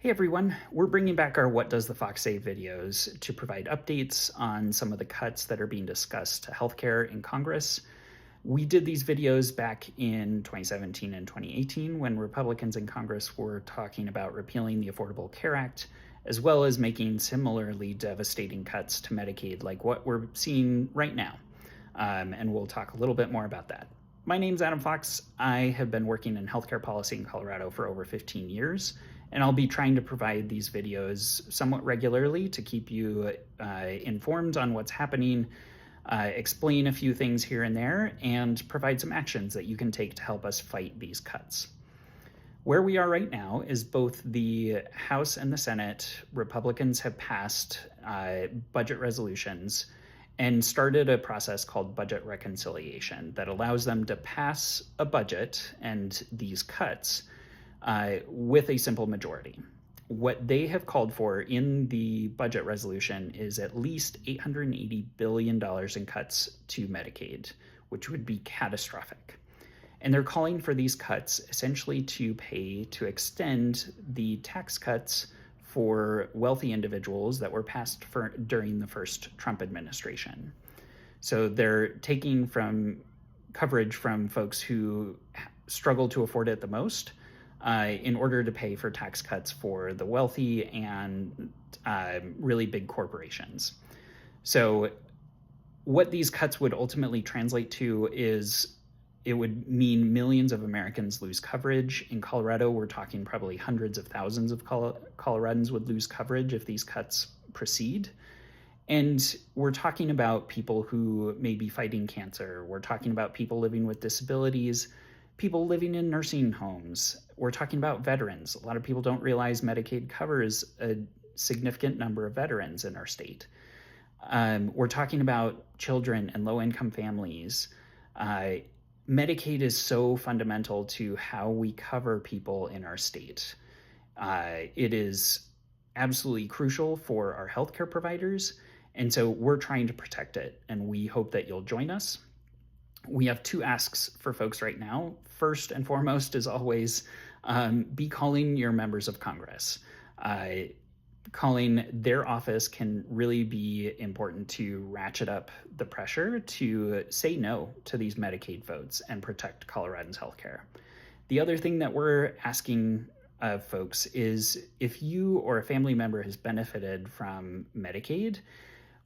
Hey everyone, we're bringing back our What Does the Fox Say videos to provide updates on some of the cuts that are being discussed to healthcare in Congress. We did these videos back in 2017 and 2018 when Republicans in Congress were talking about repealing the Affordable Care Act, as well as making similarly devastating cuts to Medicaid like what we're seeing right now. And we'll talk a little bit more about that. My name's Adam Fox. I have been working in healthcare policy in Colorado for over 15 years, and I'll be trying to provide these videos somewhat regularly to keep you informed on what's happening, explain a few things here and there, and provide some actions that you can take to help us fight these cuts. Where we are right now is both the House and the Senate. Republicans have passed budget resolutions and started a process called budget reconciliation that allows them to pass a budget and these cuts with a simple majority. What they have called for in the budget resolution is at least $880 billion in cuts to Medicaid, which would be catastrophic. And they're calling for these cuts essentially to extend the tax cuts for wealthy individuals that were passed during the first Trump administration. So they're taking from coverage from folks who struggle to afford it the most in order to pay for tax cuts for the wealthy and really big corporations. So what these cuts would ultimately translate to is it would mean millions of Americans lose coverage. In Colorado, we're talking probably hundreds of thousands of Coloradans would lose coverage if these cuts proceed. And we're talking about people who may be fighting cancer. We're talking about people living with disabilities, people living in nursing homes. We're talking about veterans. A lot of people don't realize Medicaid covers a significant number of veterans in our state. We're talking about children and low-income families. Medicaid is so fundamental to how we cover people in our state. It is absolutely crucial for our healthcare providers, and so we're trying to protect it, and we hope that you'll join us. We have two asks for folks right now. First and foremost, as always, be calling your members of Congress. Calling their office can really be important to ratchet up the pressure to say no to these Medicaid votes and protect Coloradans' healthcare. The other thing that we're asking of folks is if you or a family member has benefited from Medicaid,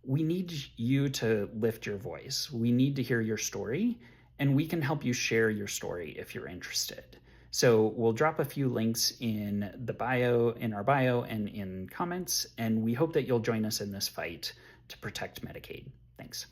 we need you to lift your voice. We need to hear your story, and we can help you share your story if you're interested. So we'll drop a few links in our bio and in comments, and we hope that you'll join us in this fight to protect Medicaid. Thanks.